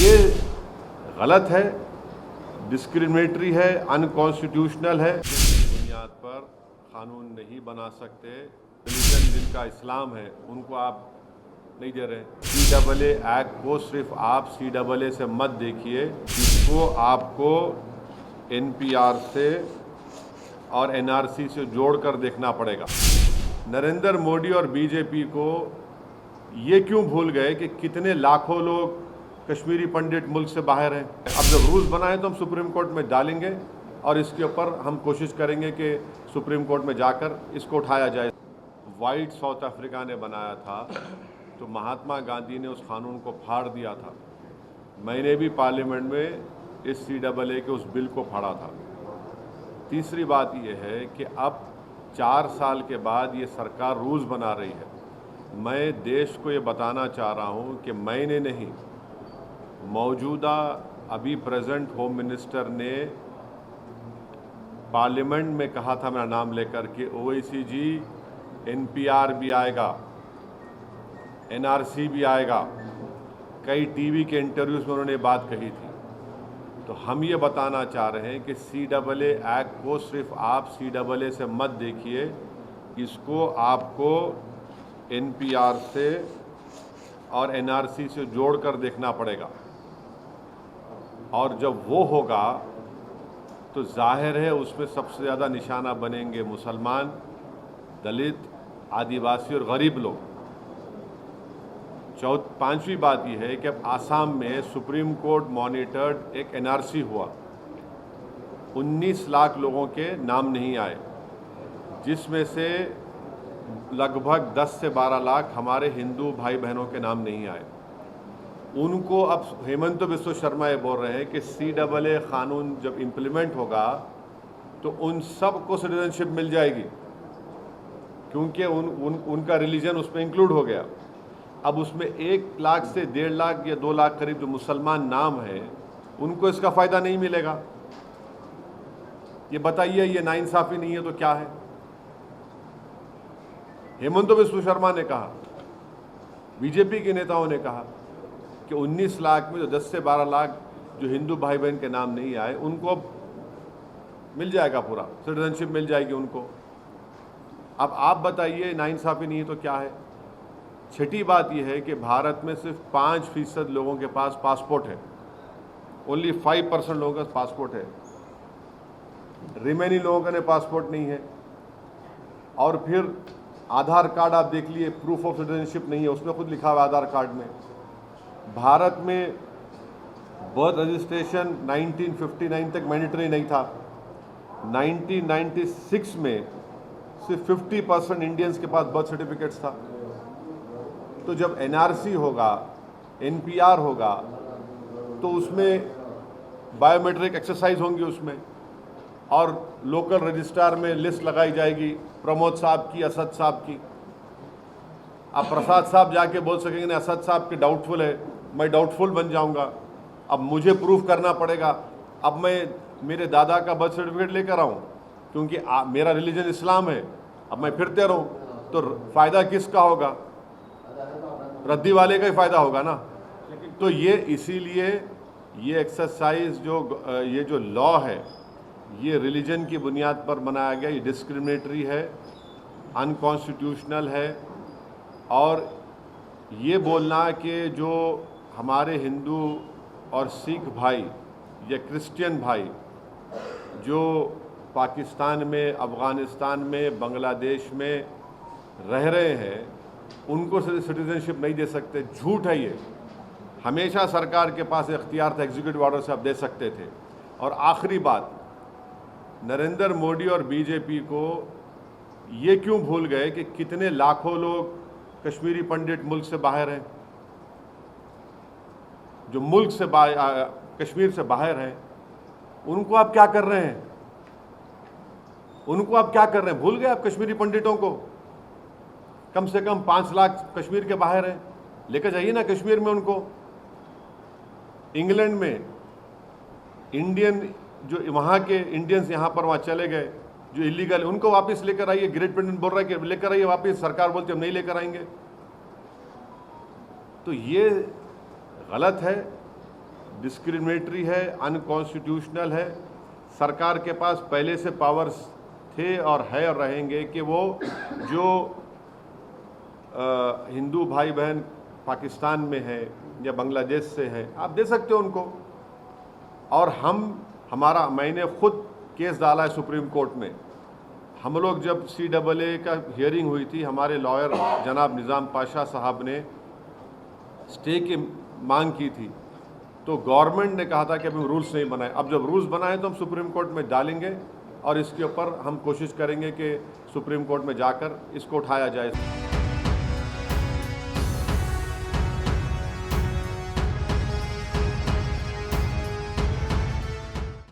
ये गलत है, डिस्क्रिमिनेटरी है, अनकॉन्स्टिट्यूशनल है। बुनियाद पर कानून नहीं बना सकते। रिलीजन जिनका इस्लाम है उनको आप नहीं दे रहे। CAA एक्ट को सिर्फ आप CAA से मत देखिए, इसको आपको NPR से और NRC से जोड़कर देखना पड़ेगा। नरेंद्र मोदी और BJP को ये क्यों भूल गए कि कितने लाखों लोग कश्मीरी पंडित मुल्क से बाहर हैं। अब जब रूल्स बनाए तो हम सुप्रीम कोर्ट में डालेंगे और इसके ऊपर हम कोशिश करेंगे कि सुप्रीम कोर्ट में जाकर इसको उठाया जाए। वाइट साउथ अफ्रीका ने बनाया था तो महात्मा गांधी ने उस कानून को फाड़ दिया था। मैंने भी पार्लियामेंट में इस CAA के उस बिल को फाड़ा था। तीसरी बात यह है कि अब 4 साल के बाद ये सरकार रूल्स बना रही है। मैं देश को ये बताना चाह रहा हूँ कि मैंने नहीं, मौजूदा अभी प्रेजेंट होम मिनिस्टर ने पार्लियामेंट में कहा था मेरा नाम लेकर कि OIC जी NPR भी आएगा, NRC भी आएगा। कई TV के इंटरव्यूज़ में उन्होंने बात कही थी। तो हम ये बताना चाह रहे हैं कि CAA एक्ट को सिर्फ आप CAA से मत देखिए, इसको आपको NPR से और NRC से जोड़कर देखना पड़ेगा। और जब वो होगा तो जाहिर है उसमें सबसे ज़्यादा निशाना बनेंगे मुसलमान, दलित, आदिवासी और गरीब लोग। पांचवी बात यह है कि अब आसाम में सुप्रीम कोर्ट मॉनिटर्ड एक NRC हुआ। 19 लाख लोगों के नाम नहीं आए, जिसमें से लगभग 10 से 12 लाख हमारे हिंदू भाई बहनों के नाम नहीं आए। उनको अब हेमंत बिस्वा शर्मा ये बोल रहे हैं कि CAA कानून जब इम्प्लीमेंट होगा तो उन सब को सिटीजनशिप मिल जाएगी, क्योंकि उनका रिलीजन उसमें इंक्लूड हो गया। अब उसमें 1 लाख से 1.5 लाख या 2 लाख करीब जो मुसलमान नाम है उनको इसका फ़ायदा नहीं मिलेगा। ये बताइए, ये नाइंसाफ़ी नहीं है तो क्या है? हेमंत बिस्वा शर्मा ने कहा, BJP के नेताओं ने कहा कि 19 लाख में जो 10 से 12 लाख जो हिंदू भाई बहन के नाम नहीं आए उनको मिल जाएगा, पूरा सिटीजनशिप मिल जाएगी उनको। अब आप बताइए नाइंसाफ़ी नहीं है तो क्या है? छठी बात यह है कि भारत में सिर्फ 5% लोगों के पास पासपोर्ट है। ओनली 5% लोगों का पासपोर्ट है। रिमेनिंग लोगों का पासपोर्ट नहीं है। और फिर आधार कार्ड आप देख लिए, प्रूफ ऑफ सिटीजनशिप नहीं है, उसमें खुद लिखा हुआ आधार कार्ड में। भारत में बर्थ रजिस्ट्रेशन 1959 तक मैंडेटरी नहीं था। 1996 में सिर्फ 50% इंडियंस के पास बर्थ सर्टिफिकेट्स था। तो जब NRC होगा, NPR होगा, तो उसमें बायोमेट्रिक एक्सरसाइज होंगी उसमें, और लोकल रजिस्ट्रार में लिस्ट लगाई जाएगी प्रमोद साहब की, असद साहब की। अब प्रसाद साहब जाके बोल सकेंगे ना असद साहब के डाउटफुल है, मैं डाउटफुल बन जाऊंगा। अब मुझे प्रूफ करना पड़ेगा। अब मैं मेरे दादा का बर्थ सर्टिफिकेट लेकर आऊँ क्योंकि मेरा रिलीजन इस्लाम है, अब मैं फिरते रहूँ तो फ़ायदा किसका होगा? रद्दी वाले का ही फ़ायदा होगा ना। तो ये इसीलिए ये एक्सरसाइज ये जो लॉ है ये रिलीजन की बुनियाद पर बनाया गया, ये डिस्क्रिमिनेटरी है, अनकॉन्स्टिट्यूशनल है। और ये बोलना कि जो हमारे हिंदू और सिख भाई या क्रिश्चियन भाई जो पाकिस्तान में, अफ़गानिस्तान में, बांग्लादेश में रह रहे हैं उनको सिटीजनशिप नहीं दे सकते, झूठ है ये। हमेशा सरकार के पास इख्तियार था, एग्जीक्यूटिव ऑर्डर से आप दे सकते थे। और आखिरी बात, नरेंद्र मोदी और BJP को ये क्यों भूल गए कि कितने लाखों लोग कश्मीरी पंडित मुल्क से बाहर हैं, जो मुल्क से कश्मीर से बाहर हैं, उनको आप क्या कर रहे हैं? उनको आप क्या कर रहे हैं? भूल गए आप कश्मीरी पंडितों को? कम से कम 5 लाख कश्मीर के बाहर हैं, लेकर जाइए ना कश्मीर में उनको। इंग्लैंड में इंडियन जो वहाँ के इंडियंस यहाँ पर वहाँ चले गए जो इलीगल, उनको वापस लेकर आइए। ग्रेट ब्रिटेन बोल रहा है कि लेकर आइए वापस, सरकार बोलती है हम नहीं लेकर आएंगे। तो ये गलत है, डिस्क्रिमिनेटरी है, अनकॉन्स्टिट्यूशनल है। सरकार के पास पहले से पावर्स थे और है और रहेंगे कि वो जो हिंदू भाई बहन पाकिस्तान में है या बांग्लादेश से है, आप दे सकते हो उनको। और मैंने खुद केस डाला है सुप्रीम कोर्ट में। हम लोग जब CAA का हियरिंग हुई थी, हमारे लॉयर जनाब निज़ाम पाशा साहब ने स्टे की मांग की थी, तो गवर्नमेंट ने कहा था कि अभी रूल्स नहीं बनाए। अब जब रूल्स बनाए तो हम सुप्रीम कोर्ट में डालेंगे और इसके ऊपर हम कोशिश करेंगे कि सुप्रीम कोर्ट में जाकर इसको उठाया जाए।